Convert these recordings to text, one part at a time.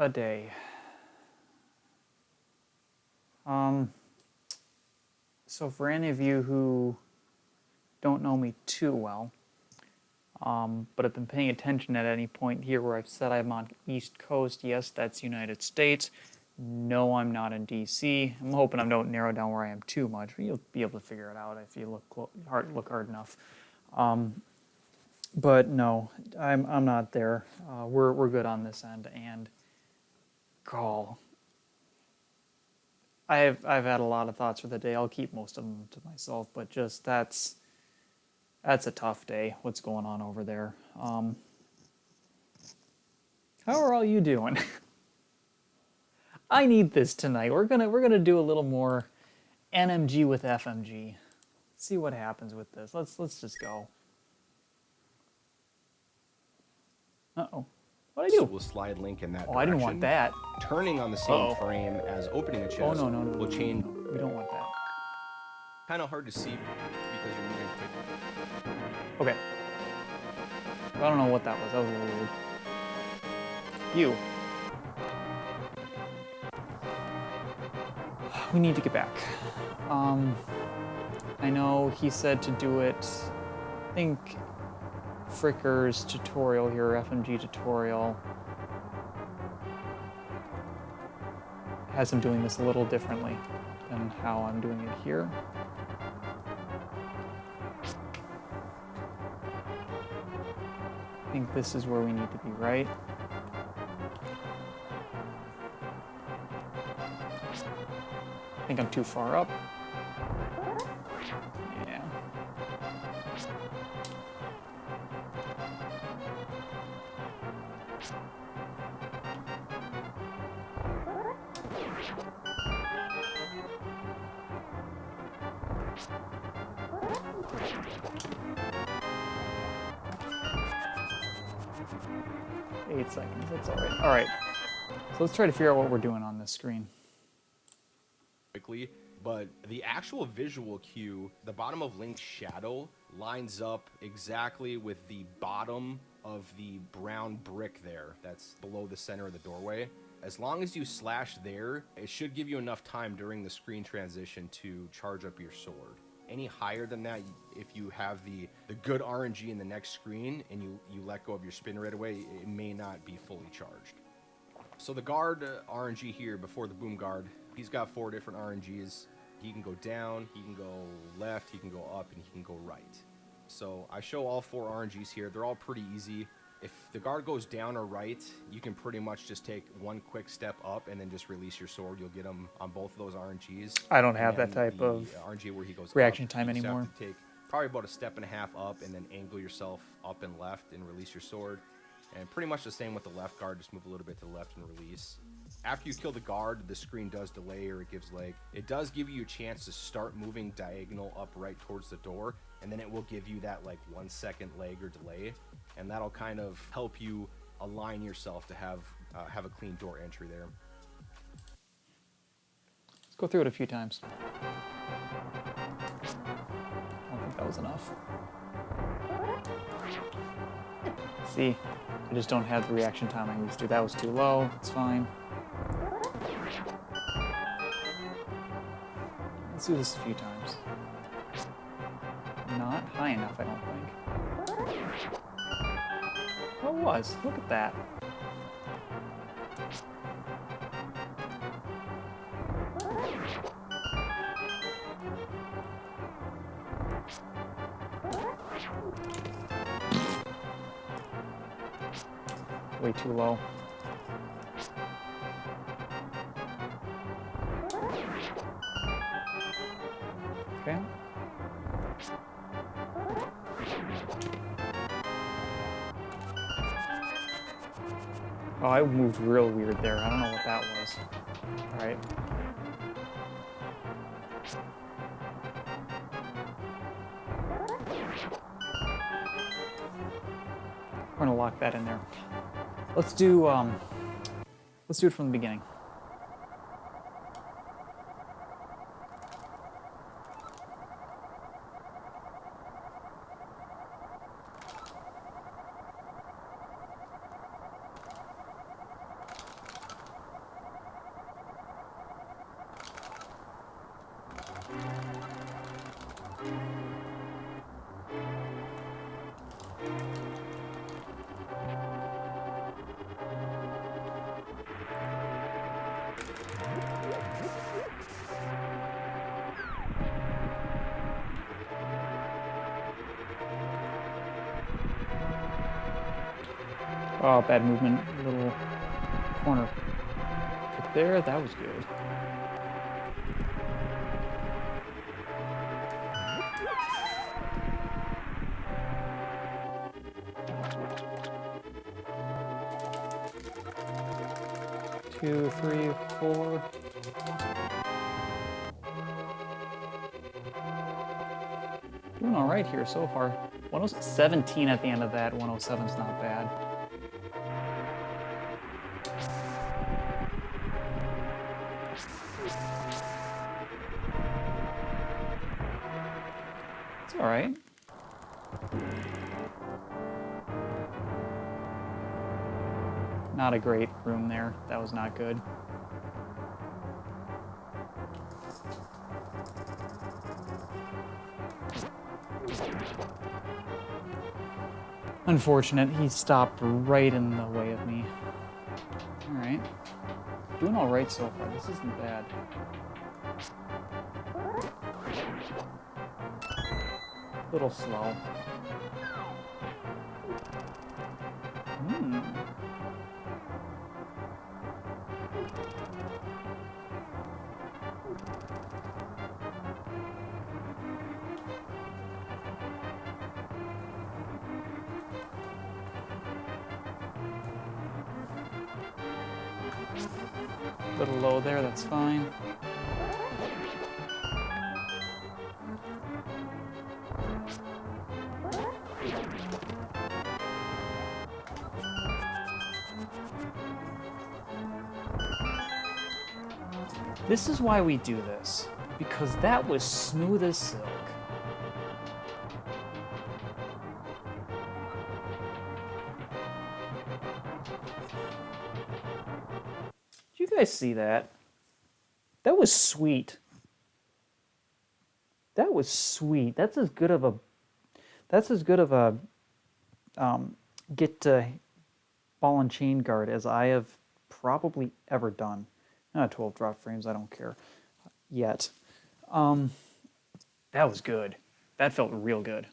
a day. So for any of you who don't know me too well, but have been paying attention at any point here where I've said I'm on East Coast, yes, that's United States. No, I'm not in DC. I'm hoping I don't narrow down where I am too much, but you'll be able to figure it out if you look hard enough. But no, I'm not there. We're good on this end, and call. I've had a lot of thoughts for the day. I'll keep most of them to myself, but just that's a tough day. What's going on over there? How are all you doing? I need this tonight. We're gonna do a little more NMG with FMG. See what happens with this. Let's just go. Uh-oh. What'd I do? We'll slide Link in that Oh, direction. I didn't want that. Turning on the same frame as opening a chest no, will change. No. We don't want that. Kind of hard to see because you're moving quickly. Okay. I don't know what that was. That was a little weird. You. We need to get back. I know he said to do it, I think Fricker's tutorial here, FMG tutorial, has him doing this a little differently than how I'm doing it here. I think this is where we need to be, right? I think I'm too far up. Yeah. Eight seconds, that's all right. All right, so let's try to figure out what we're doing on this screen. Quickly, but the actual visual cue, the bottom of Link's shadow lines up exactly with the bottom of the brown brick there that's below the center of the doorway. As long as you slash there, it should give you enough time during the screen transition to charge up your sword. Any higher than that, if you have the good RNG in the next screen and you let go of your spin right away, it may not be fully charged. So the guard RNG here before the boom guard, he's got 4 different RNGs. He can go down, he can go left, he can go up, and he can go right. So I show all 4 RNGs here. They're all pretty easy. If the guard goes down or right, you can pretty much just take one quick step up and then just release your sword. You'll get him on both of those RNGs. I don't have that type of RNG where he goes reaction up, time you just anymore. have to take probably about a step and a half up and then angle yourself up and left and release your sword. And pretty much the same with the left guard, just move a little bit to the left and release. After you kill the guard, the screen does delay or it gives lag. It does give you a chance to start moving diagonal up right towards the door, and then it will give you that like 1 second lag or delay, and that'll kind of help you align yourself to have a clean door entry there. Let's go through it a few times. I don't think that was enough. See, I just don't have the reaction time I used to. That was too low. It's fine. Let's do this a few times. Not high enough, I don't think. Oh, it was. Look at that. Way too low. Okay. Oh, I moved real weird there. I don't know what that was. All right. We're gonna lock that in there. Let's do it from the beginning. Oh, bad movement. Little corner pick there. That was good. Two, three, four. Doing all right here so far. 117 at the end of that. 107's not bad. It's all right. Not a great room there. That was not good. Unfortunate, he stopped right in the way of me. Alright. Doing alright so far. This isn't bad. Little slow. Little low there, that's fine. This is why we do this, because that was smooth as silk. Did you guys see that? That was sweet. That was sweet. That's as good of a get to ball and chain guard as I have probably ever done. 12 drop frames, I don't care yet. That was good. That felt real good.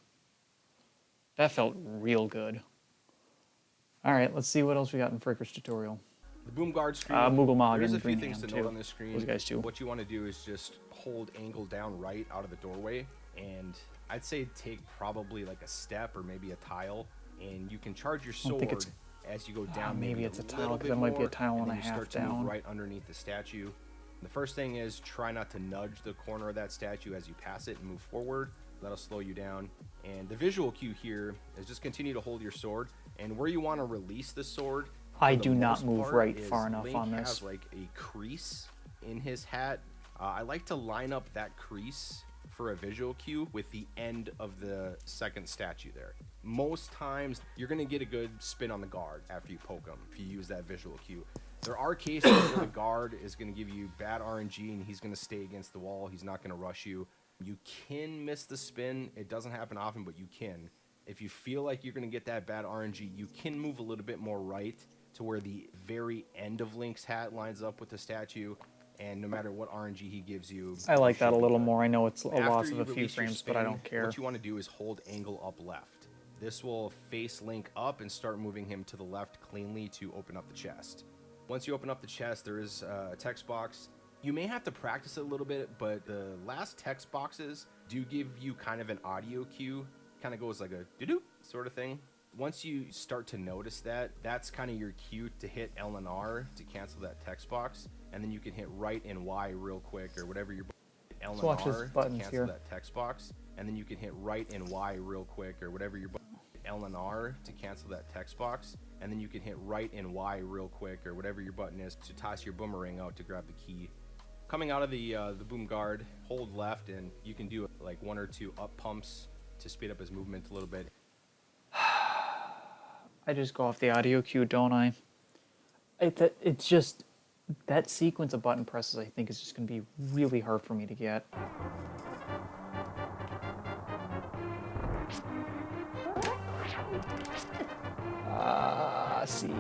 That felt real good. All right, let's see what else we got in Fricker's tutorial. The boom guard screen. Moogle Mog There's and a few Greenham things to too. note on this screen. Those guys too. What you want to do is just hold angle down right out of the doorway, and I'd say take probably like a step or maybe a tile, and you can charge your sword as you go down. Maybe it's a tile, because that might be a tile and a half down. Right underneath the statue. The first thing is try not to nudge the corner of that statue as you pass it and move forward. That'll slow you down. And the visual cue here is just continue to hold your sword, and where you want to release the sword, I do not move right far enough on this. Has like a crease in his hat. I like to line up that crease for a visual cue with the end of the second statue there. Most times you're going to get a good spin on the guard after you poke him if you use that visual cue. There are cases where the guard is going to give you bad RNG and he's going to stay against the wall. He's not going to rush you. You can miss the spin. It doesn't happen often, but you can. If you feel like you're going to get that bad RNG, you can move a little bit more right to where the very end of Link's hat lines up with the statue, and no matter what RNG he gives you, I like that a little more. I know it's a after loss of you a few release your frames, spin, but I don't care. What you want to do is hold angle up left. This will face Link up and start moving him to the left cleanly to open up the chest. Once you open up the chest, there is a text box. You may have to practice it a little bit, but the last text boxes do give you kind of an audio cue. Kind of goes like a doo-doo sort of thing. Once you start to notice that, that's kind of your cue to hit L and R to cancel that text box, and then you can hit right and Y real quick or whatever your L and R to cancel that text box, and then you can hit right and Y real quick or whatever your L and R to cancel that text box, and then you can hit right and Y real quick or whatever your button is to toss your boomerang out to grab the key. Coming out of the boom guard, hold left, and you can do like 1 or 2 up pumps to speed up his movement a little bit. I just go off the audio cue, don't I? It's just that sequence of button presses, I think, is just going to be really hard for me to get. See.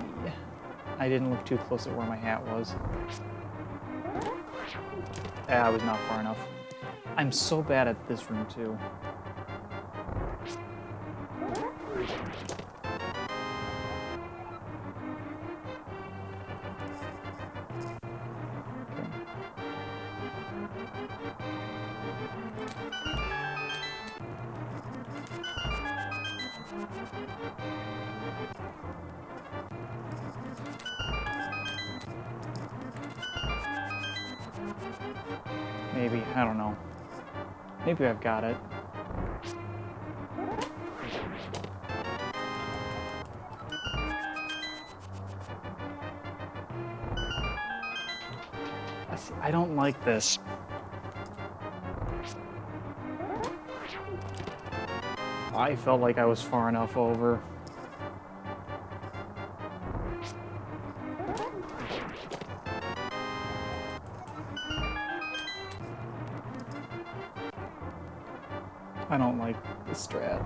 I didn't look too close at where my hat was. I was not far enough. I'm so bad at this room, too. Maybe. I don't know. Maybe I've got it. I don't like this. I felt like I was far enough over. I don't like the strat.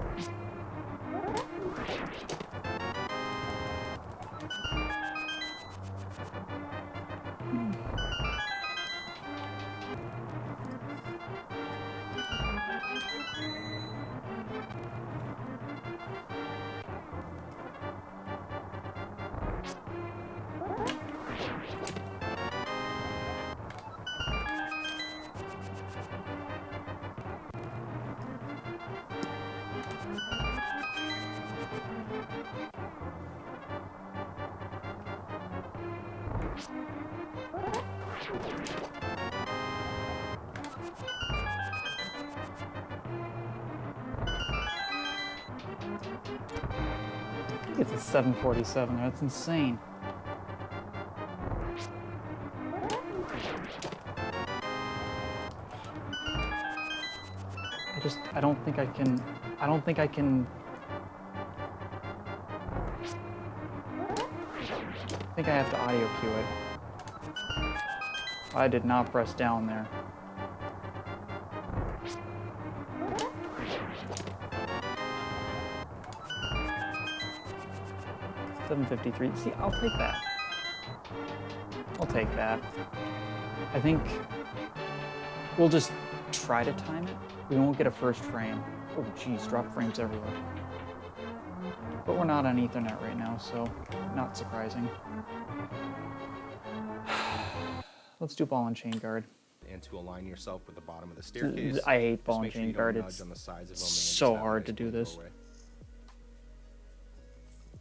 I think it's a 747. That's insane. I don't think I can. I don't think I can. I think I have to audio cue it. I did not press down there. $7.53. See, I'll take that. I'll take that. I think we'll just try to time it. We won't get a first frame. Oh, geez, drop frames everywhere. But we're not on Ethernet right now, so not surprising. Let's do ball and chain guard. And to align yourself with the bottom of the staircase. I hate ball and make sure chain you don't guard. nudge It's on the sides of them and then so just have a hard nice to do clean this. doorway.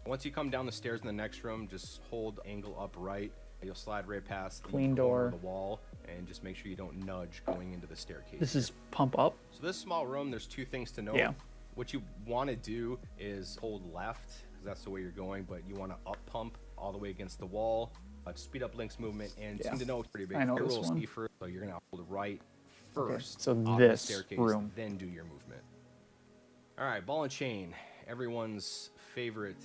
Once you come down the stairs in the next room, just hold angle upright. You'll slide right past the Clean corner door. of the wall, and just make sure you don't nudge going into the staircase. This is pump up. So this small room, there's two things to note. Yeah. What you want to do is hold left, because that's the way you're going, but you want to up pump all the way against the wall, speed up Link's movement, and Yeah. something to know, it's pretty big. I know this Hyrule one. ski first, so you're going to hold right first so off this the staircase, room. then do your movement. All right, ball and chain, everyone's favorite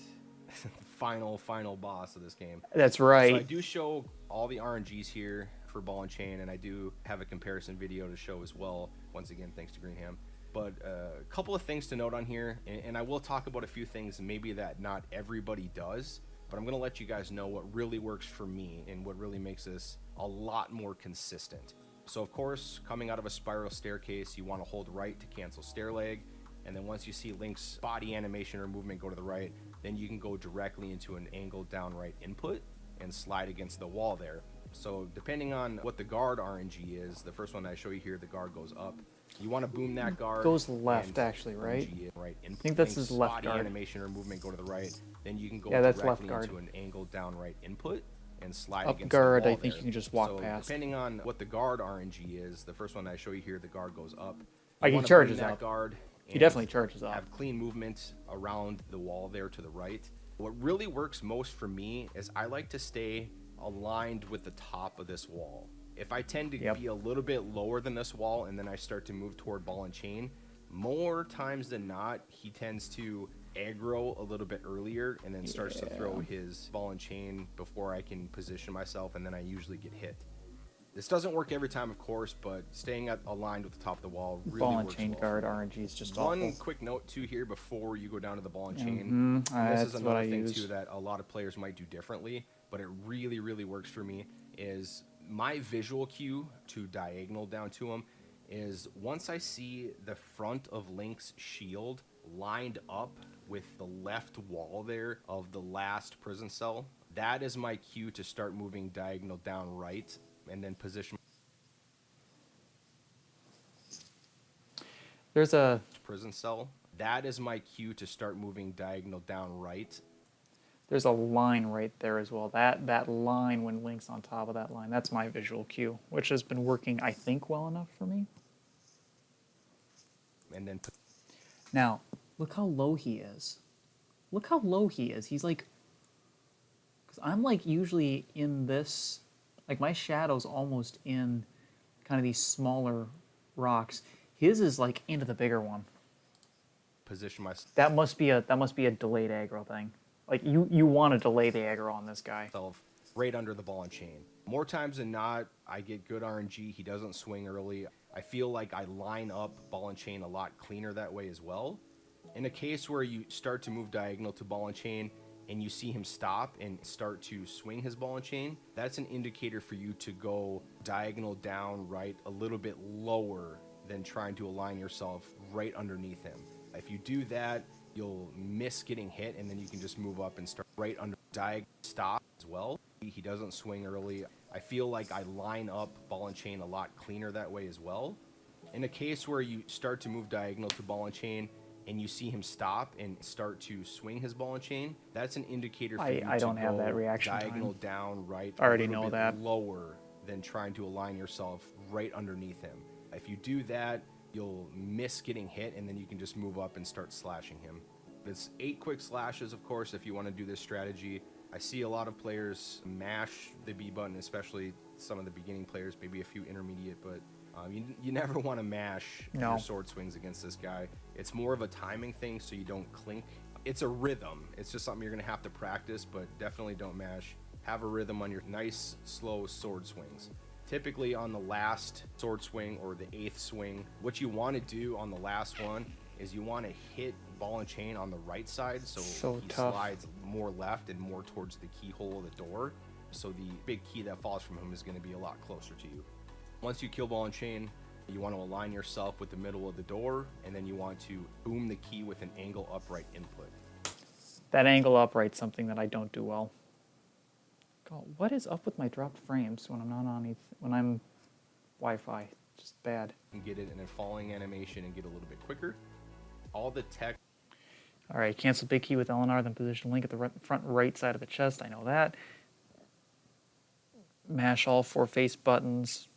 final boss of this game. That's So I right. do show all the RNGs here for ball and chain, and I do have a comparison video to show as well. Once again, thanks to Greenham. But a couple of things to note on here, and I will talk about a few things maybe that not everybody does, but I'm going to let you guys know what really works for me and what really makes this a lot more consistent. So of course, coming out of a spiral staircase, you want to hold right to cancel stair leg, and then once you see Link's body animation or movement go to the right, then you can go directly into an angled down right input and slide against the wall there. So depending on what the guard RNG is, the first one I show you here, the guard goes up. You want to boom that guard. Goes left, and actually, right? RNG right input. I think that's Link's his left body guard. animation or movement go to the right. Then you can go Yeah, that's directly left guard. into an angled down right input and slide Up against guard, the wall I think there. you can just walk So past. depending on what the guard RNG is, the first one I show you here, the guard goes up. Oh, You he wanna charges boom that up. guard He and definitely charges up. have clean movement around the wall there to the right. What really works most for me is I like to stay aligned with the top of this wall. If I tend to Yep. be a little bit lower than this wall and then I start to move toward ball and chain, more times than not, he tends to aggro a little bit earlier and then starts to throw his ball and chain before I can position myself, and then I usually get hit. This doesn't work every time, of course, but staying aligned with the top of the wall really Ball and works chain well. guard RNG is just One awful. quick note too here before you go down to the ball and chain. Mhm, And this that's is what another I thing use. too that a lot of players might do differently, but it really works for me. Is my visual cue to diagonal down to him is once I see the front of Link's shield lined up with the left wall there of the last prison cell, that is my cue to start moving diagonal down right and then position There's a prison cell. That is my cue to start moving diagonal down right. There's a line right there as well. That line, when Link's on top of that line, that's my visual cue, which has been working, I think, well enough for me. And then Now, look how low he is. Look how low he is. He's like, because I'm like usually in this, like my shadow's almost in kind of these smaller rocks. His is like into the bigger one. position myself That must be a delayed aggro thing. Like you want to delay the aggro on this guy. right under the ball and chain. More times than not, I get good RNG. He doesn't swing early. I feel like I line up ball and chain a lot cleaner that way as well. In a case where you start to move diagonal to ball and chain and you see him stop and start to swing his ball and chain, that's an indicator for you to go diagonal down right a little bit lower than trying to align yourself right underneath him. If you do that, you'll miss getting hit, and then you can just move up and start right under diagonal stop as well. He doesn't swing early. I feel like I line up ball and chain a lot cleaner that way as well. In a case where you start to move diagonal to ball and chain and you see him stop and start to swing his ball and chain, that's an indicator for you I to don't have go that reaction diagonal time. down right I already a little know bit that. lower than trying to align yourself right underneath him. If you do that, you'll miss getting hit, and then you can just move up and start slashing him. It's 8 quick slashes, of course, if you want to do this strategy. I see a lot of players mash the B button, especially some of the beginning players, maybe a few intermediate, but you never want to mash your sword swings against this guy. It's more of a timing thing so you don't clink. It's a rhythm. It's just something you're going to have to practice, but definitely don't mash. Have a rhythm on your nice, slow sword swings. Typically on the last sword swing or the 8th swing, what you want to do on the last one is you want to hit ball and chain on the right side so he slides more left and more towards the keyhole of the door. So the big key that falls from him is going to be a lot closer to you. Once you kill ball and chain, you want to align yourself with the middle of the door, and then you want to boom the key with an angle upright input. That angle upright's something that I don't do well. God, what is up with my dropped frames when I'm not on when I'm Wi-Fi? Just bad. And get it in a falling animation and get a little bit quicker. All the tech. All right, cancel big key with LNR, then position Link at the front right side of the chest. I know that. Mash all 4 face buttons.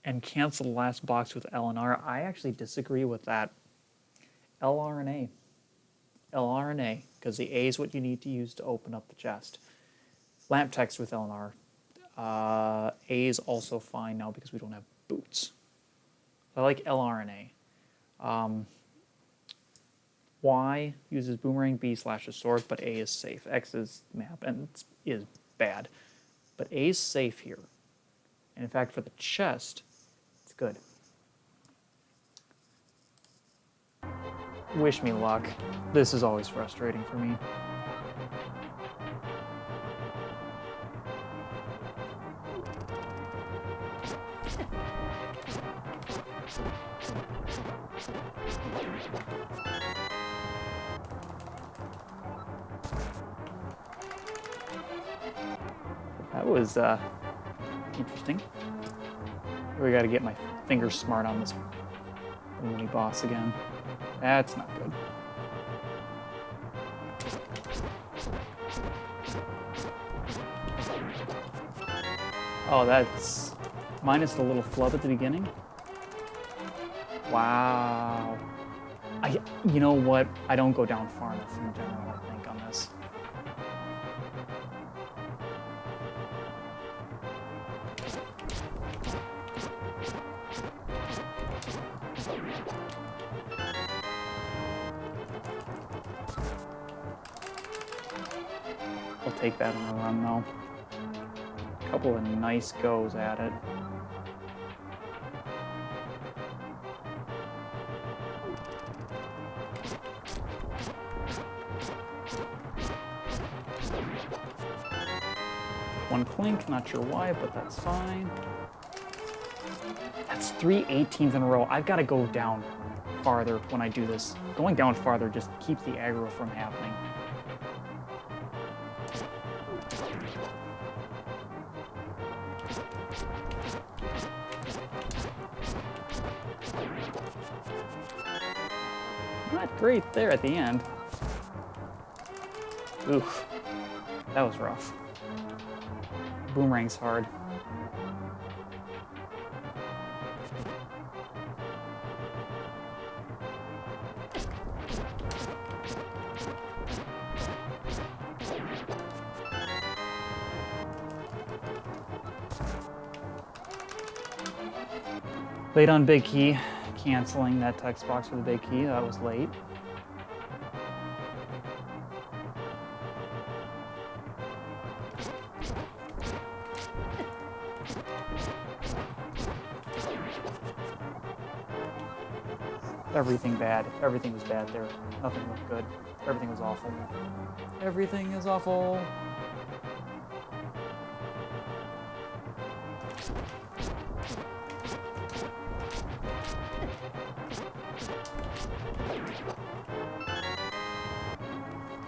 And cancel the last box with LNR. I actually disagree with that. LR and A. LR and A, because the A is what you need to use to open up the chest. Lamp text with LNR. A is also fine now because we don't have boots. I like LR and A. Y uses boomerang, B slashes sword, but A is safe. X is map and is bad. But A is safe here. And in fact, for the chest, it's good. Wish me luck. This is always frustrating for me. That was interesting. We got to get my fingers smart on this mini boss again. That's not good. Oh, that's minus the little flub at the beginning. Wow. You know what? I don't go down far enough in general, I think, on this. I'll take that in a run, though. A couple of nice goes at it. One clink, not sure why, but that's fine. That's 3 18s in a row. I've got to go down farther when I do this. Going down farther just keeps the aggro from happening. Not great there at the end. Oof. That was rough. Boomerang's hard. Late on big key. Canceling that text box for the big key. That was late. Everything bad. Everything was bad there. Nothing looked good. Everything was awful. Everything is awful.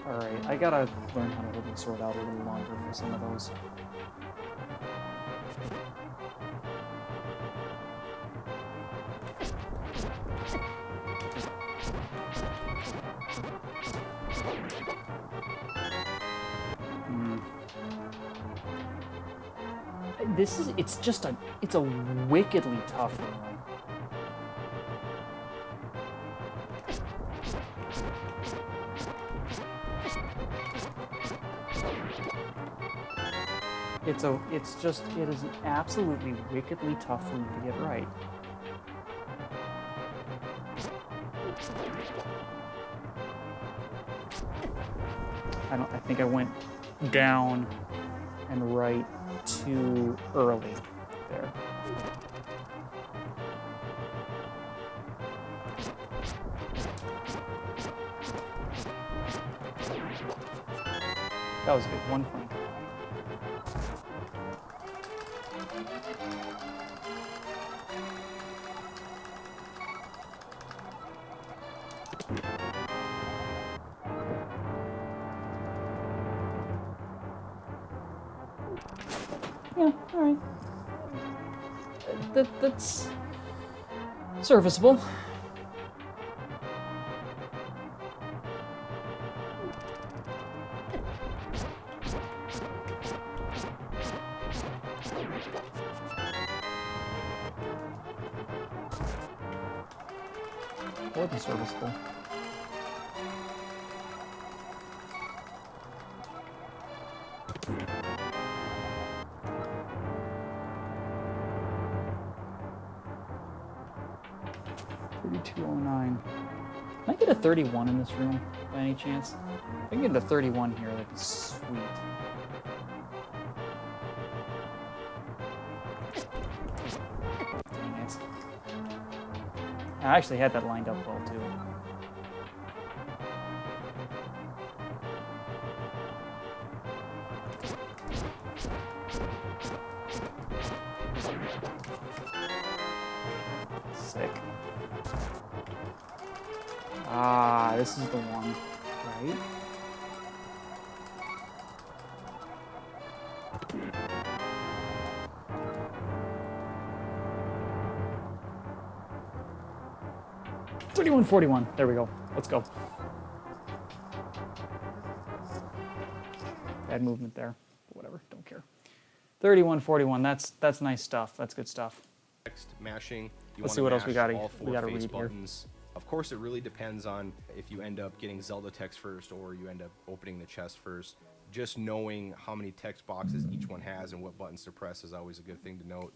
Alright, I gotta learn how to hold my sword out a little longer for some of those. It's a wickedly tough room. It is an absolutely wickedly tough room to get right. I think I went down and right too early there. That was good. 1 point. Yeah, alright. That's serviceable. More than serviceable. $32.09. Can I get a 31 in this room by any chance? If I can get a 31 here, that'd be sweet. Dang it. I actually had that lined up well too. Sick. Ah, this is the one, right? $31.41. There we go. Let's go. Bad movement there. Whatever. Don't care. $31.41. That's nice stuff. That's good stuff. Text mashing. Let's see what else we got to read buttons. Of course, it really depends on if you end up getting Zelda text first or you end up opening the chest first. Just knowing how many text boxes each one has and what buttons to press is always a good thing to note.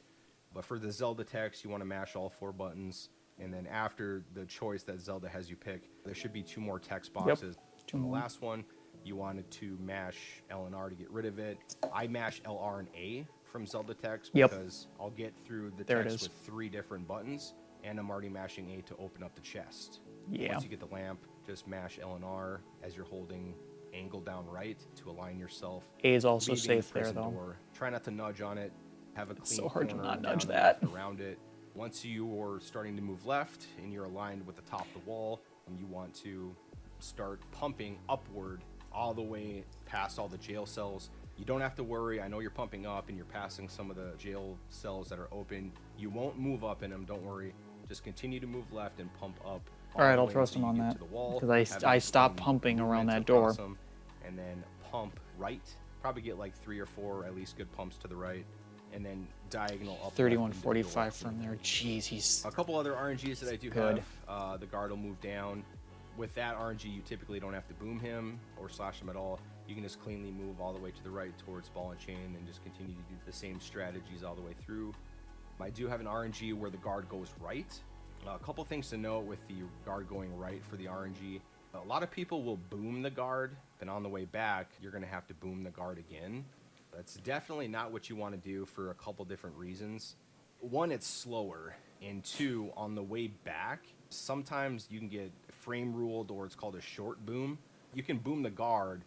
But for the Zelda text, you want to mash all 4 buttons. And then after the choice that Zelda has you pick, there should be 2 more text boxes. Yep. 2 On the more. last one, you wanted to mash L and R to get rid of it. I mash L, R, and A from Zelda text because I'll get through the text with 3 different buttons, and I'm already mashing A to open up the chest. Yeah. Once you get the lamp, just mash L and R as you're holding angle down right to align yourself. A is also leaving safe the there, prison though. door. Try not to nudge on it. Have a clean so hard to corner not down nudge and that. left around it. Once you're starting to move left and you're aligned with the top of the wall, and you want to start pumping upward all the way past all the jail cells. You don't have to worry. I know you're pumping up and you're passing some of the jail cells that are open. You won't move up in them. Don't worry. Just continue to move left and pump up. All right, I'll trust him on that because I stopped pumping around that door. and then pump right. Probably get like 3 or 4 at least good pumps to the right, and then diagonal up. 3145 from there. Jeez, he's a couple other RNGs that I do good. have. The guard will move down. With that RNG, you typically don't have to boom him or slash him at all. You can just cleanly move all the way to the right towards ball and chain and just continue to do the same strategies all the way through. I do have an RNG where the guard goes right. A couple things to note with the guard going right for the RNG. A lot of people will boom the guard, and on the way back, you're going to have to boom the guard again. That's definitely not what you want to do for a couple different reasons. One, it's slower, and two, on the way back, sometimes you can get frame ruled, or it's called a short boom. You can boom the guard,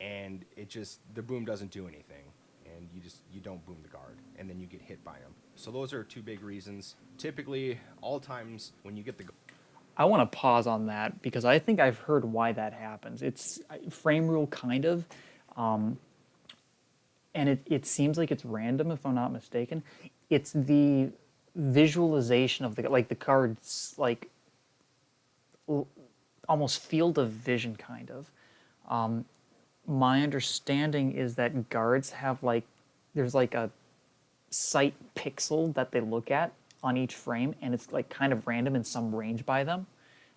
and the boom doesn't do anything, and you don't boom the guard, and then you get hit by them. So those are 2 big reasons. Typically, all times when you get the I want to pause on that because I think I've heard why that happens. It's frame rule kind of, and it seems like it's random if I'm not mistaken. It's the visualization of the cards, like almost field of vision kind of. My understanding is that guards have there's like a sight pixel that they look at on each frame, and it's like kind of random in some range by them,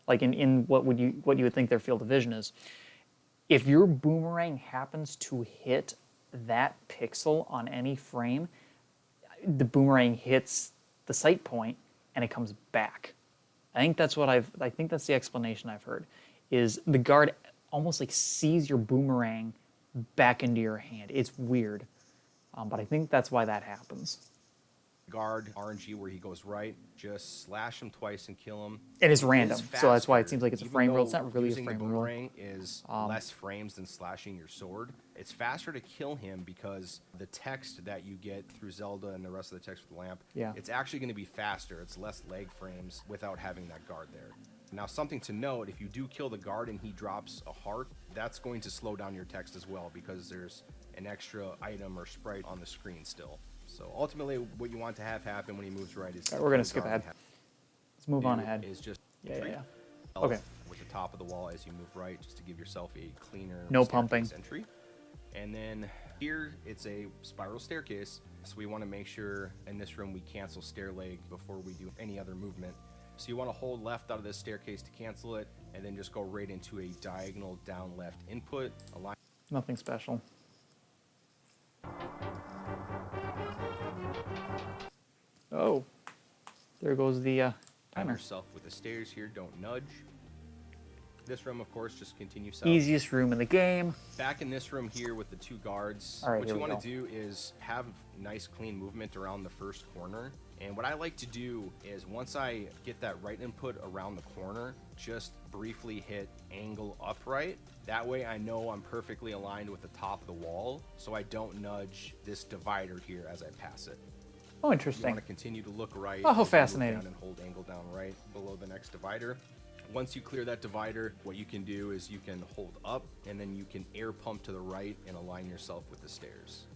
like in what you would think their field of vision is. If your boomerang happens to hit that pixel on any frame, the boomerang hits the sight point and it comes back. I think that's the explanation I've heard, is the guard almost like sees your boomerang back into your hand. It's weird, but I think that's why that happens. Guard RNG where he goes right, just slash him twice and kill him. And it's random, so that's why it seems like it's a frame rule. It's not really a using frame the rule. boomerang is less frames than slashing your sword. It's faster to kill him because the text that you get through Zelda and the rest of the text with the lamp, it's actually going to be faster. It's less leg frames without having that guard there. Now, something to note, if you do kill the guard and he drops a heart, that's going to slow down your text as well because there's an extra item or sprite on the screen still. So ultimately, what you want to have happen when he moves right is... We're going to skip ahead. Let's move on ahead. Is just Okay. With the top of the wall as you move right, just to give yourself a cleaner no pumping entry. And then here, it's a spiral staircase. So we want to make sure in this room we cancel stair leg before we do any other movement. So you want to hold left out of this staircase to cancel it, and then just go right into a diagonal down left input. Align. Nothing special. Oh, there goes the timer. Yourself with the stairs here, don't nudge. This room, of course, just continue south. Easiest room in the game. Back in this room here with the 2 guards, all right, what you want to do is have nice clean movement around the first corner. And what I like to do is once I get that right input around the corner, just briefly hit angle upright. That way I know I'm perfectly aligned with the top of the wall, so I don't nudge this divider here as I pass it. Oh, interesting. You want to continue to look right. Oh, how fascinating. Down and hold angle down right below the next divider. Once you clear that divider, what you can do is you can hold up and then you can air pump to the right and align yourself with the stairs.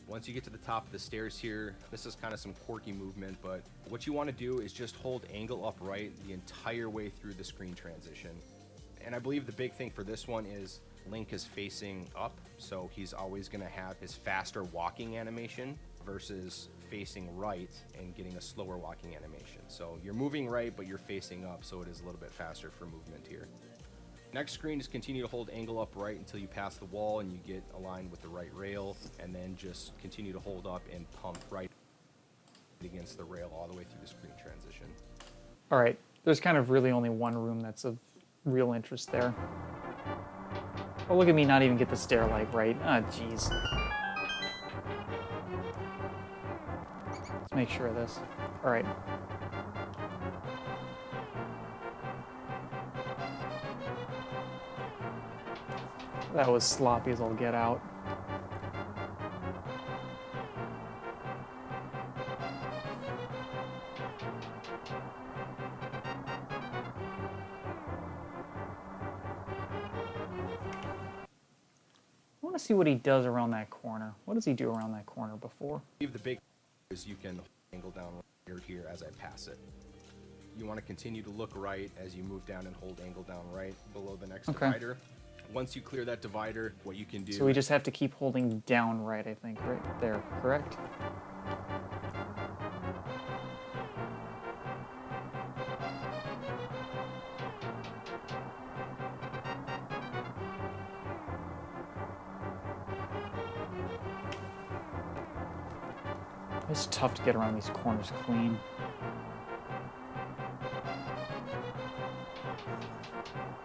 Once you get to the top of the stairs here, this is kind of some quirky movement, but what you want to do is just hold angle upright the entire way through the screen transition. And I believe the big thing for this one is Link is facing up, so he's always going to have his faster walking animation versus facing right and getting a slower walking animation. So you're moving right, but you're facing up, so it is a little bit faster for movement here. Next screen, just continue to hold angle up right until you pass the wall and you get aligned with the right rail, and then just continue to hold up and pump right against the rail all the way through the screen transition. All right, there's kind of really only one room that's of real interest there. Oh, look at me not even get the stair leg right. Ah, jeez. Let's make sure of this. All right. That was sloppy as all get out. I want to see what he does around that corner. What does he do around that corner before? The big is you can angle down right here as I pass it. You want to continue to look right as you move down and hold angle down right below the next divider. Once you clear that divider, what you can do... So we just have to keep holding down right, I think, right there, correct? It's tough to get around these corners clean.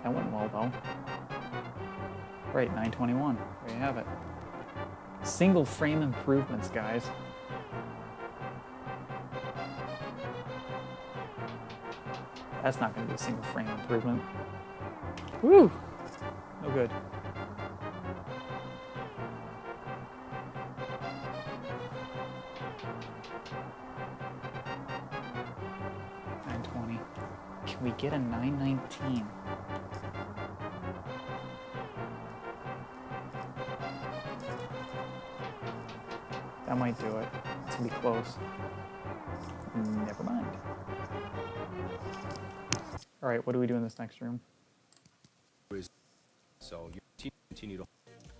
That went well, though. Right, 921. There you have it. Single frame improvements, guys. That's not going to be a single frame improvement. Woo! No good. Can we get a 919? That might do it. It's gonna be close. Never mind. Alright, what do we do in this next room? So you continue to...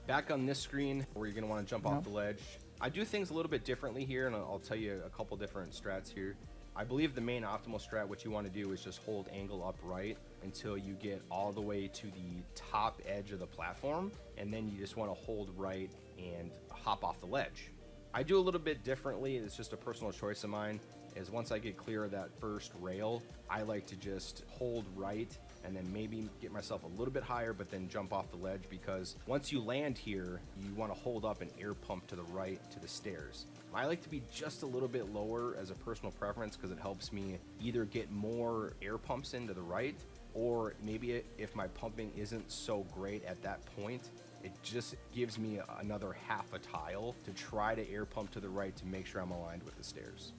Back on this screen, where you're going to want to jump off the ledge. I do things a little bit differently here, and I'll tell you a couple different strats here. I believe the main optimal strat, what you want to do is just hold angle upright until you get all the way to the top edge of the platform, and then you just want to hold right and hop off the ledge. I do a little bit differently. It's just a personal choice of mine, is once I get clear of that first rail, I like to just hold right and then maybe get myself a little bit higher, but then jump off the ledge, because once you land here, you want to hold up an air pump to the right to the stairs. I like to be just a little bit lower as a personal preference, because it helps me either get more air pumps into the right, or maybe if my pumping isn't so great at that point, it just gives me another half a tile to try to air pump to the right to make sure I'm aligned with the stairs.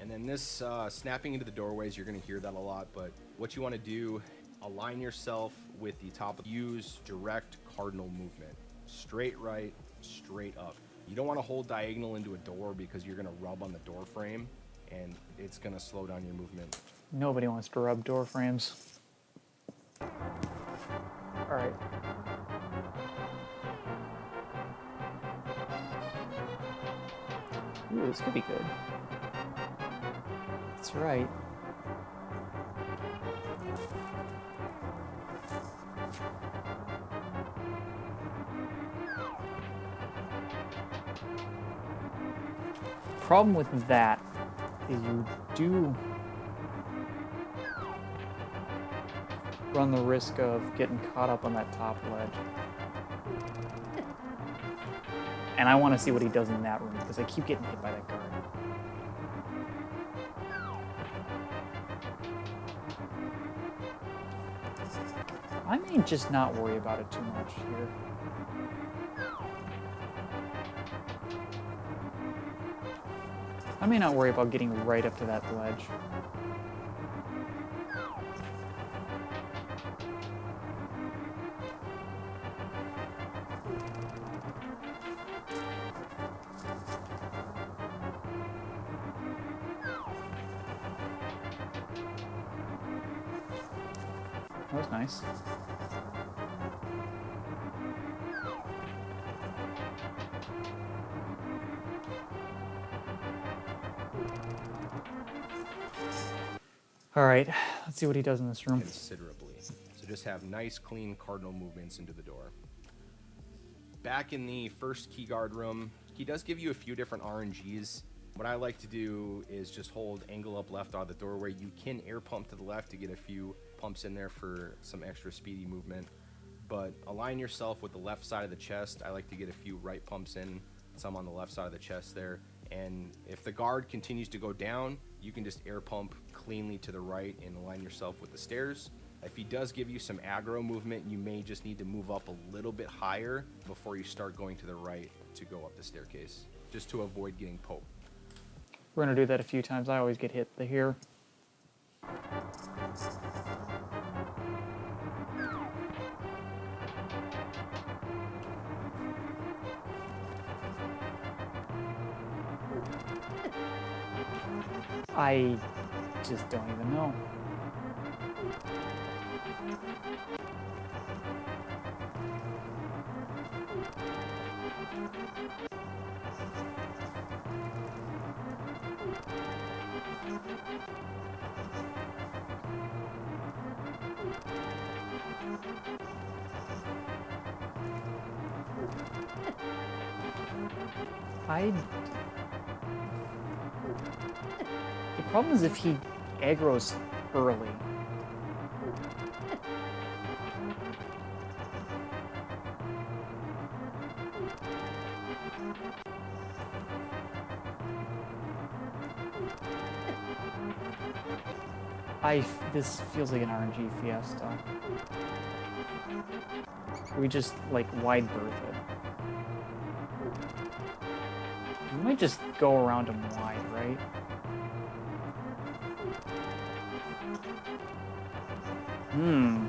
And then this snapping into the doorways, you're going to hear that a lot, but what you want to do, align yourself with the top. Use direct cardinal movement. Straight right, straight up. You don't want to hold diagonal into a door, because you're going to rub on the door frame and it's going to slow down your movement. Nobody wants to rub door frames. Alright. Ooh, this could be good. That's right. Problem with that is you do run the risk of getting caught up on that top ledge. And I want to see what he does in that room, because I keep getting hit by that guard. I may just not worry about it too much here. I may not worry about getting right up to that ledge. That was nice. All right, let's see what he does in this room. Considerably. So just have nice, clean cardinal movements into the door. Back in the first key guard room, he does give you a few different RNGs. What I like to do is just hold angle up left out of the doorway. You can air pump to the left to get a few pumps in there for some extra speedy movement. But align yourself with the left side of the chest. I like to get a few right pumps in, some on the left side of the chest there. And if the guard continues to go down, you can just air pump cleanly to the right and align yourself with the stairs. If he does give you some aggro movement, you may just need to move up a little bit higher before you start going to the right to go up the staircase, just to avoid getting poked. We're gonna do that a few times. I always get hit here. I just don't even know. I. The problem is if he aggro's early. This feels like an RNG fiesta. We just, like, wide berth it. We might just go around him wide, right? Hmm.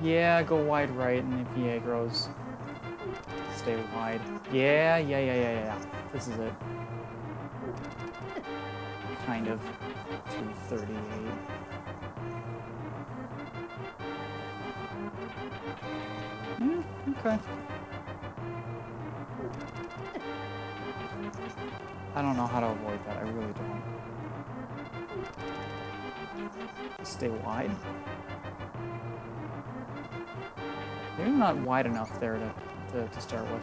Yeah, go wide right, and if he aggros, stay wide. Yeah. This is it. Kind of. 338. Okay. I don't know how to avoid that. I really don't. Stay wide. Maybe I'm not wide enough there to start with.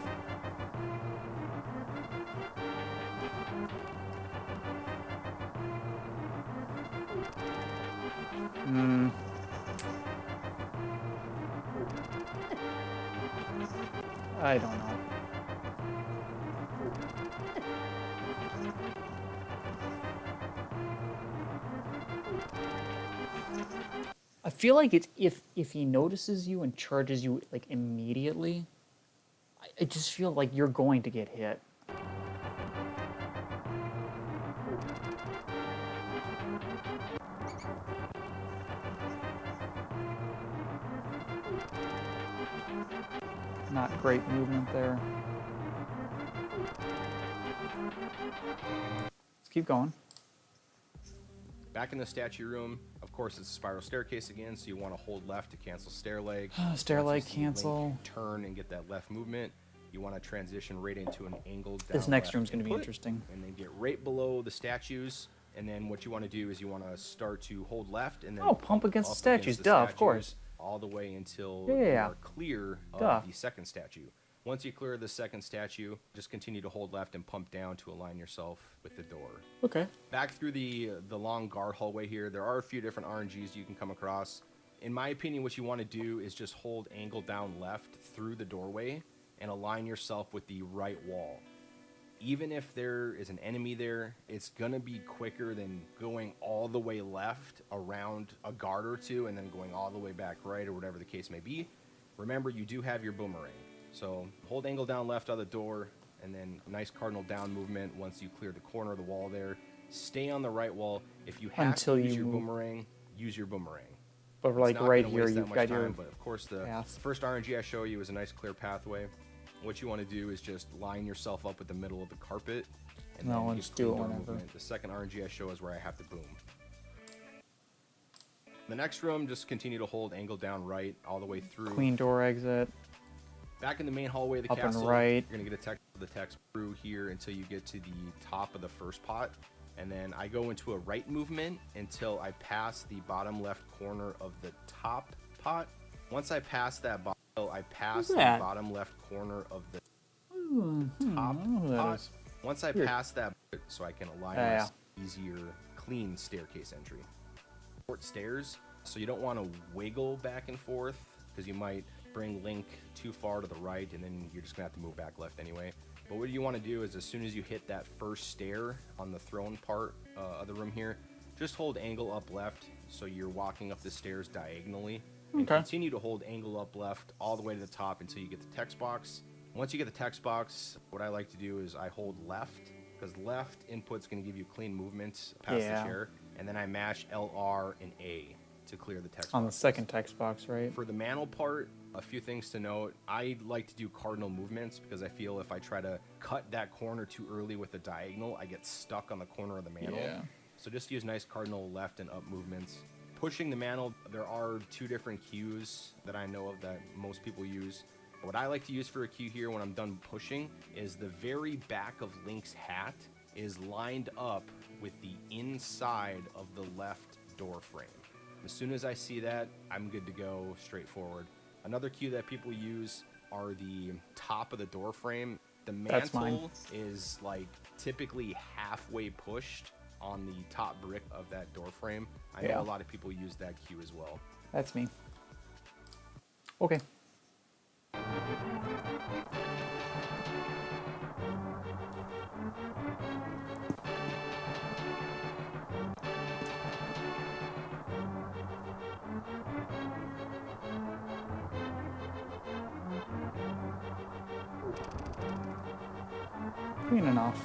I don't know. I feel like it's if he notices you and charges you like immediately, I just feel like you're going to get hit. Not great movement there. Let's keep going. Back in the statue room, of course, it's a spiral staircase again, so you want to hold left to cancel stair leg. Stair leg Once you see cancel. Link turn and get that left movement. You want to transition right into an angled down This next left room's going to be input, interesting. and then get right below the statues. And then what you want to do is you want to start to hold left and then Pump against the up statues. the Duh, of statues course. all the way until Yeah. you are clear Duh. of the second statue. Once you clear the second statue, just continue to hold left and pump down to align yourself with the door. Okay. Back through the long guard hallway here, there are a few different RNGs you can come across. In my opinion, what you want to do is just hold angle down left through the doorway and align yourself with the right wall. Even if there is an enemy there, it's going to be quicker than going all the way left around a guard or two and then going all the way back right or whatever the case may be. Remember, you do have your boomerang. So hold angle down left on the door, and then nice cardinal down movement once you clear the corner of the wall there. Stay on the right wall. If you have Until to use you your move. boomerang, use your boomerang. But It's like not right gonna here, waste that you've much got your time, but of course the path. first RNG I show you is a nice clear pathway. What you want to do is just line yourself up with the middle of the carpet, and No, then let's give do it clean door whenever. movement. The second RNG I show is where I have to boom. The next room, just continue to hold angle down right all the way through. Queen door exit. Back in the main hallway of the Up and castle, right. you're going to get the text through here until you get to the top of the first pot. And then I go into a right movement until I pass the bottom left corner of the top pot. Once I pass that bottom, I pass the that? bottom left corner of the I top don't know who that pot. is. Once I Weird. pass that, so I can align Yeah. easier, clean staircase entry. Short stairs, so you don't want to wiggle back and forth because you might bring Link too far to the right and then you're just gonna have to move back left anyway. But what you want to do is as soon as you hit that first stair on the throne part of the room here, just hold angle up left so you're walking up the stairs diagonally. And Okay. continue to hold angle up left all the way to the top until you get the text box. Once you get the text box, what I like to do is I hold left because left input's going to give you clean movement past Yeah. the chair, and then I mash LR and A to clear the text On the box. second text box, right? For the mantle part, a few things to note. I like to do cardinal movements because I feel if I try to cut that corner too early with a diagonal, I get stuck on the corner of the mantle. Yeah. So just use nice cardinal left and up movements. Pushing the mantle, there are two different cues that I know of that most people use. What I like to use for a cue here when I'm done pushing is the very back of Link's hat is lined up with the inside of the left door frame. As soon as I see that, I'm good to go straight forward. Another cue that people use are the top of the door frame. The mantle is like typically halfway pushed on the top brick of that door frame. I know a lot of people use that cue as well. That's me. Okay. Clean enough.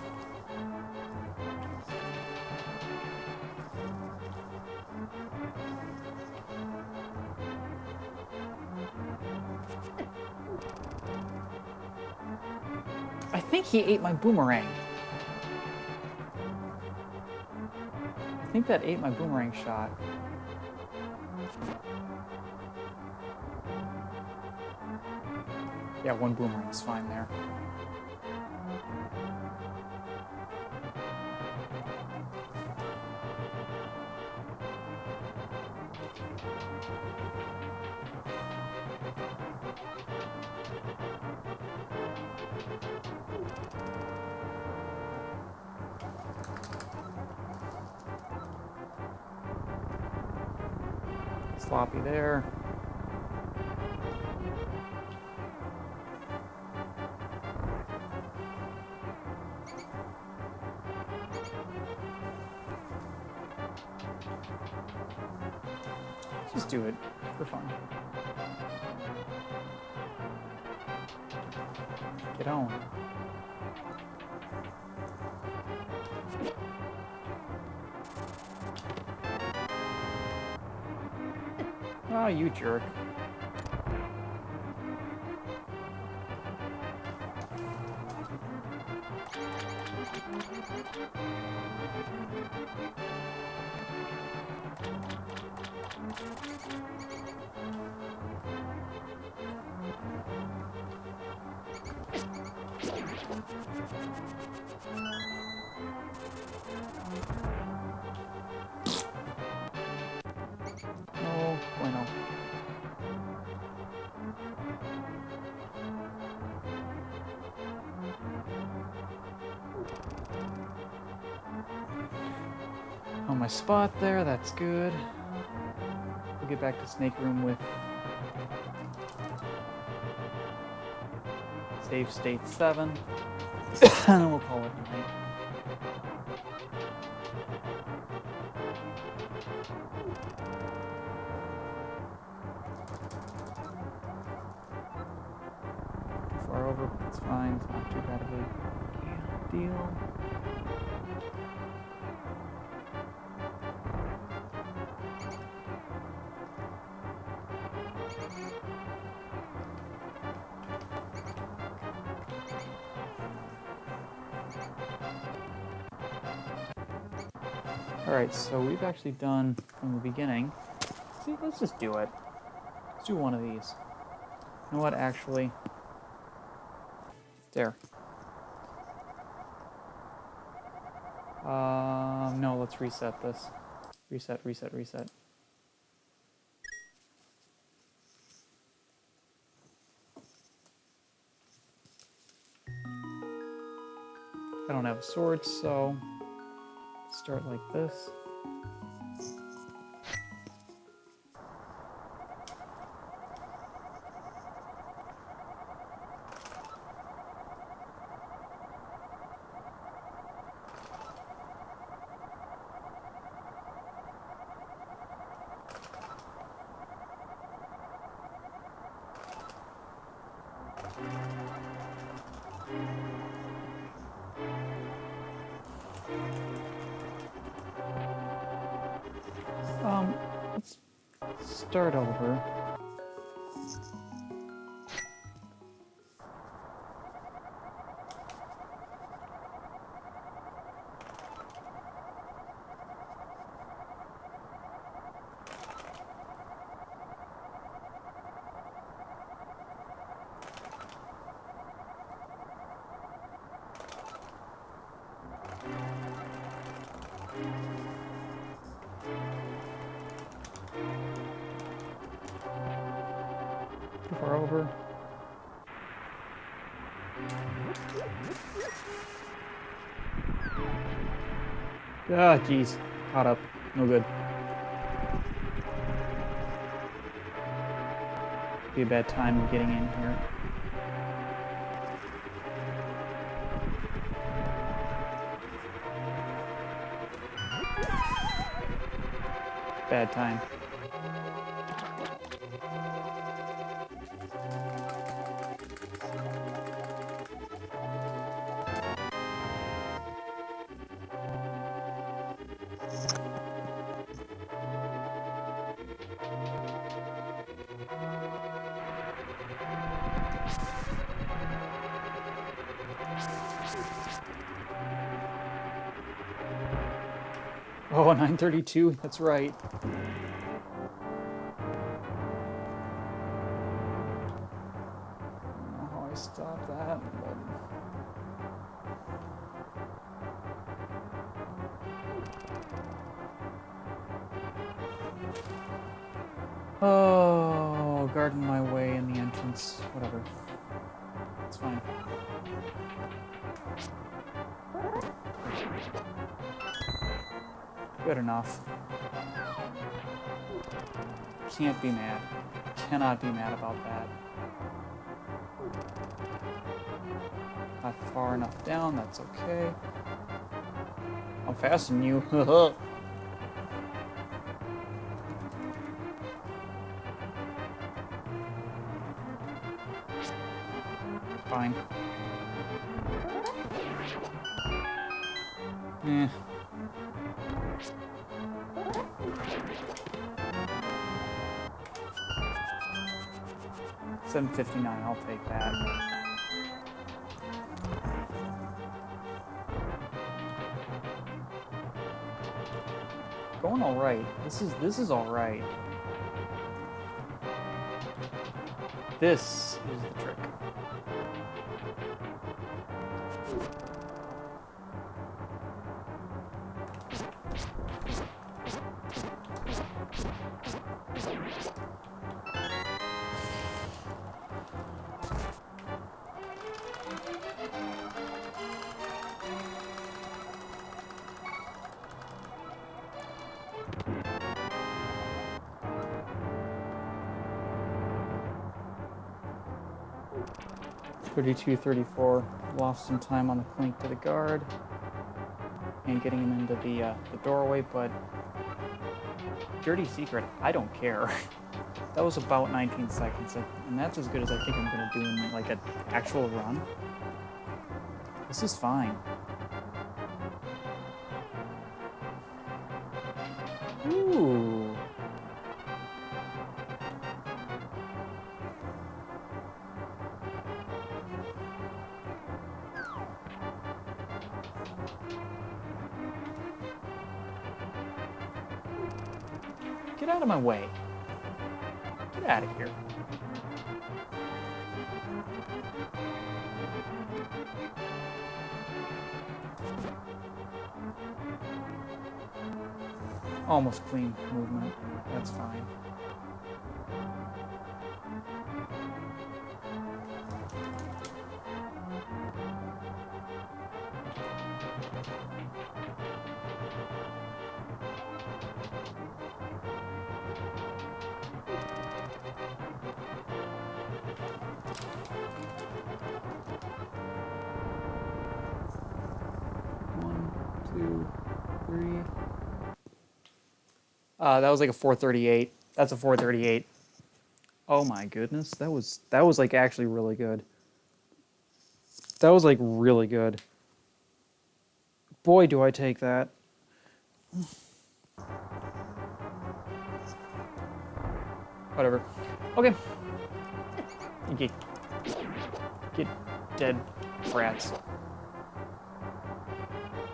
I think he ate my boomerang. I think that ate my boomerang shot. Yeah, one boomerang is fine there. Sloppy there. Just do it for fun. Get on. Oh, you jerk. No, bueno. On my spot there, that's good. We'll get back to Snake Room with save state 7, and then we'll call it a night. Far over, but it's fine. It's not too bad of a deal. Alright, so we've actually done from the beginning. See, let's just do it. Let's do one of these. You know what, actually? There. No, let's reset this. Reset, reset, reset. I don't have a sword, so start like this. Let's start over. Too far over. Ah, jeez. Caught up. No good. Be a bad time getting in here. Bad time. Oh, 932. That's right. I don't know how I stopped that, but... Oh, guarding my way in the entrance. Whatever. It's fine. Good enough. Can't be mad. Cannot be mad about that. Not far enough down, that's okay. I'm faster than you. Fine. Eh. $7.59, I'll take that. Going all right. This is all right. This is the trick. $32.34. Lost some time on the clink to the guard and getting him into the doorway, but dirty secret, I don't care. That was about 19 seconds, and that's as good as I think I'm gonna do in like an actual run. This is fine. Ooh. Get out of my way. Get out of here. Almost clean movement. That's fine. That was like a 438. That's a 438. Oh my goodness, that was like actually really good. That was like really good. Boy, do I take that. Whatever. Okay. Get dead rats.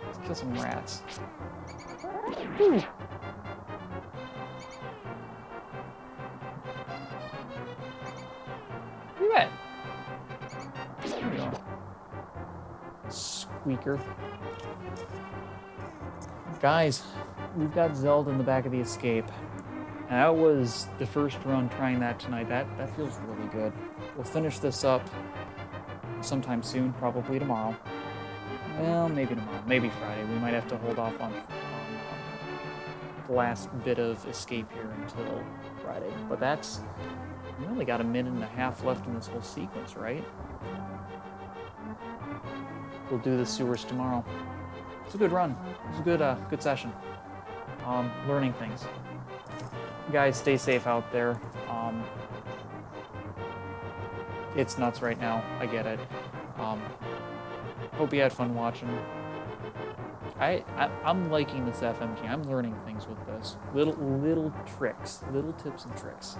Let's kill some rats. Woo. Look at that. There we go. Squeaker. Guys, we've got Zelda in the back of the Escape. And that was the first run trying that tonight. That feels really good. We'll finish this up sometime soon, probably tomorrow. Well, maybe tomorrow, maybe Friday. We might have to hold off on the last bit of Escape here until Friday. But that's... We only got a minute and a half left in this whole sequence, right? We'll do the sewers tomorrow. It's a good run. It's a good session. Learning things. Guys, stay safe out there. It's nuts right now. I get it. Hope you had fun watching. I'm liking this FMG. I'm learning things with this. Little tricks, little tips and tricks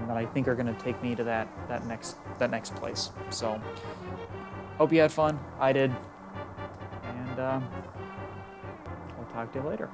that I think are going to take me to that next place. So, hope you had fun. I did, and I'll talk to you later.